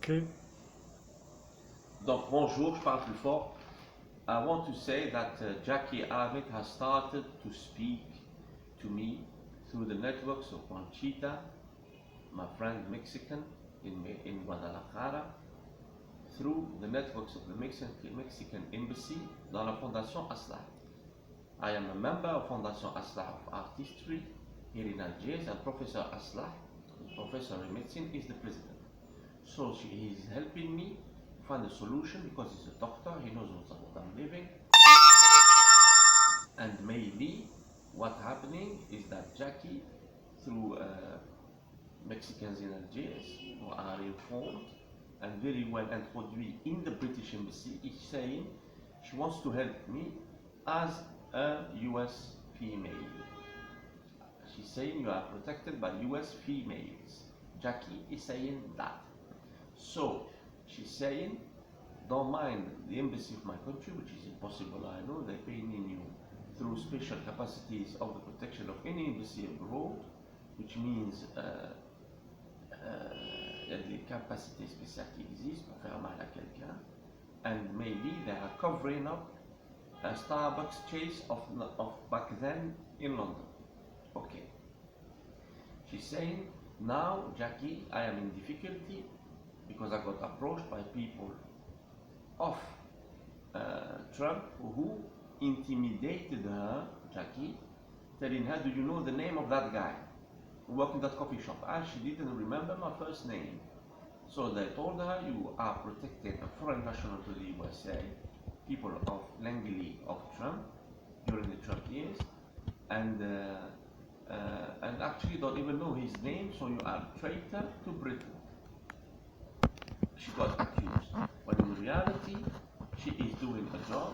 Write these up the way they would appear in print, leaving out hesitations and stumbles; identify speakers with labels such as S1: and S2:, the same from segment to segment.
S1: Okay.
S2: Donc bonjour, je parle plus fort. I want to say that Jackie Ahmed has started to speak to me through the networks of Conchita, my friend Mexican in Guadalajara, through the networks of the Mexican Embassy dans la Fondation Aslah. I am a member of Fondation Aslah of Art History here in Algiers, and Professor Aslah, Professor in Medicine, is the president. So he is helping me find a solution because he's a doctor, he knows what I'm living. And maybe what's happening is that Jackie, through Mexicans in Algiers who are informed and very well introduced in the British Embassy, is saying she wants to help me as a US female. She's saying you are protected by US females. Jackie is saying that. So she's saying, don't mind the embassy of my country, which is impossible, I know, they're paying you through special capacities of the protection of any embassy abroad, which means il y a des capacités spéciales qui existent pour faire mal à quelqu'un, and maybe they are covering up a Starbucks chase of back then in London. Okay. She's saying, now, Jackie, I am in difficulty because I got approached by people of Trump who intimidated her, Jackie, telling her, do you know the name of that guy who worked in that coffee shop? And she didn't remember my first name. So they told her, you are protecting a foreign national to the USA, people of Langley of Trump during the Trump years, and actually don't even know his name, so you are a traitor to Britain. She got accused, but in reality, she is doing a job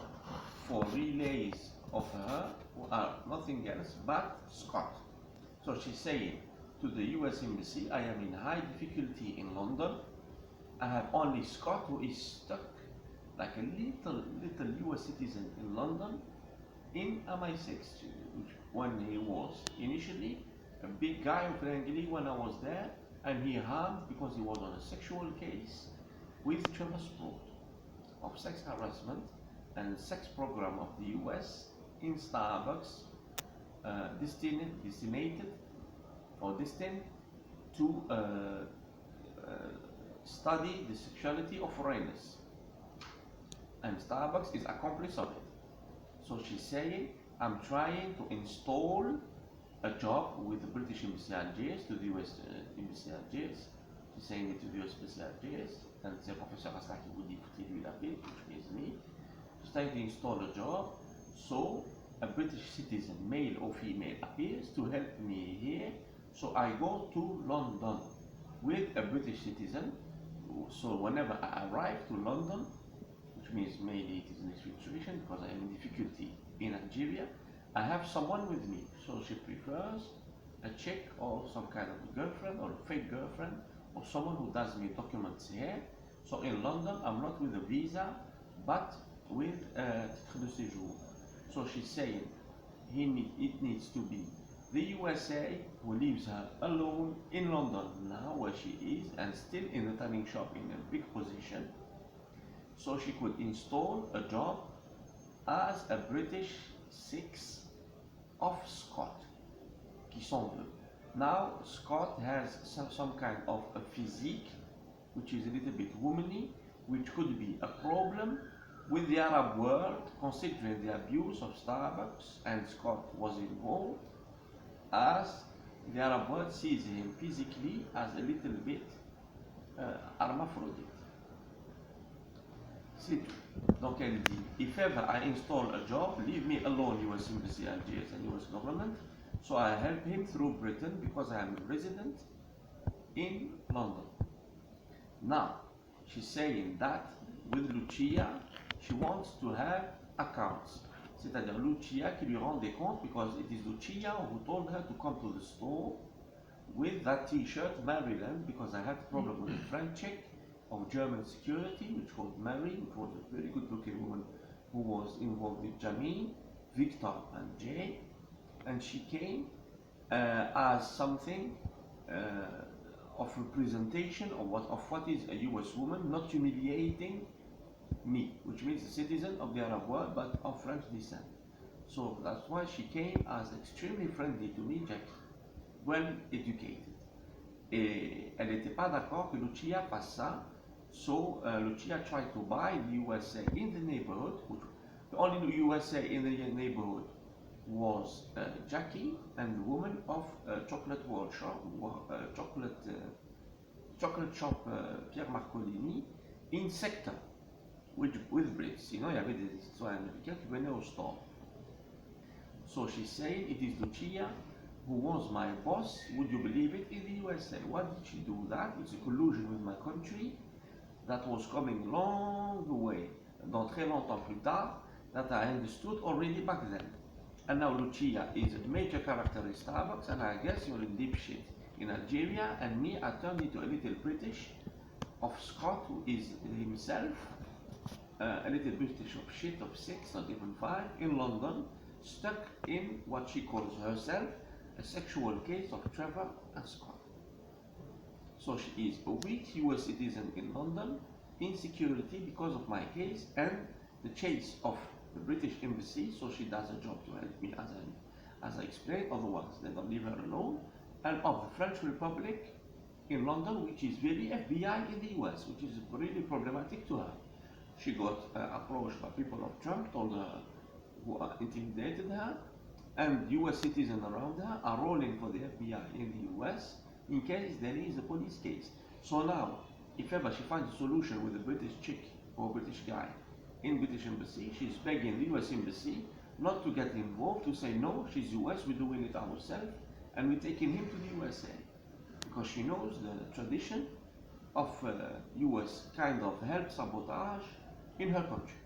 S2: for relays of her who are nothing else but Scott. So she's saying to the US Embassy, I am in high difficulty in London. I have only Scott who is stuck like a little US citizen in London in MI6, when he was initially a big guy of Langley when I was there, and he harmed because he was on a sexual case with transport of sex harassment and sex program of the US in Starbucks, destined to study the sexuality of foreigners, and Starbucks is accomplice of it. So she's saying, I'm trying to install a job with the British Embassy Algiers to the US Embassy Algiers. She's saying it to the US Embassy Algiers, and c'est Professor Aslah qui vous dit écoutez-lui la paix, which is me. She's trying to install a job, so a British citizen, male or female, appears to help me here. So I go to London with a British citizen. So whenever I arrive to London, which means maybe it is an situation because I am in difficulty in Algeria, I have someone with me. So she prefers a Czech or some kind of girlfriend or a fake girlfriend or someone who does me documents here. So in London, I'm not with a visa, but with a titre de séjour. So she's saying it needs to be the USA who leaves her alone in London now where she is and still in the tanning shop in a big position, so she could install a job as a British 6 of Scott, qui s'en veut. Now Scott has some kind of a physique which is a little bit womanly, which could be a problem with the Arab world, considering the abuse of Starbucks, and Scott was involved, as the Arab world sees him physically as a little bit hermaphrodite. C'est tout. Donc elle dit, if ever I install a job, leave me alone, US Embassy Algiers and US government, so I help him through Britain because I am a resident in London. Now, she's saying that with Lucia, she wants to have accounts. C'est-à-dire Lucia qui lui rend des comptes, because it is Lucia who told her to come to the store with that t-shirt, Maryland, because I had a problem with a friend Czech of German security, which was Mary, which was a very good looking woman who was involved with Jameen, Victor and Jay, and she came as something of representation of what is a US woman, not humiliating me, which means a citizen of the Arab world but of French descent. So that's why she came as extremely friendly to me, Jackie, well educated. Et elle n'était pas d'accord que Lucia fasse ça. So Lucia tried to buy the USA in the neighborhood. The only USA in the neighborhood was Jackie and the woman of chocolate workshop, chocolate shop Pierre Marcolini in sector with Brits. You know, il y avait des citoyens américains qui venaient au store. So she's saying it is Lucia who was my boss, would you believe it, in the USA. Why did she do that? It's a collusion with my country that was coming long way, dans très longtemps plus tard, that I understood already back then. And now Lucia is a major character in Starbucks, and I guess you're in deep shit in Algeria, and me, I turned into a little British of Scott, who is himself a little British of shit of 6, not even 5, in London, stuck in what she calls herself a sexual case of Trevor and Scott. So she is a weak US citizen in London, in security because of my case and the chase of the British embassy, so she does a job to help me as I explained, otherwise they don't leave her alone, and of the French Republic in London, which is very FBI in the US, which is really problematic to her. She got approached by people of Trump, told her, who intimidated her, and US citizens around her are rolling for the FBI in the US in case there is a police case. So now, if ever she finds a solution with a British chick or British guy in British embassy, she's begging the US embassy not to get involved, to say no, she's US, we're doing it ourselves, and we're taking him to the USA. Because she knows the tradition of US kind of help sabotage in her country.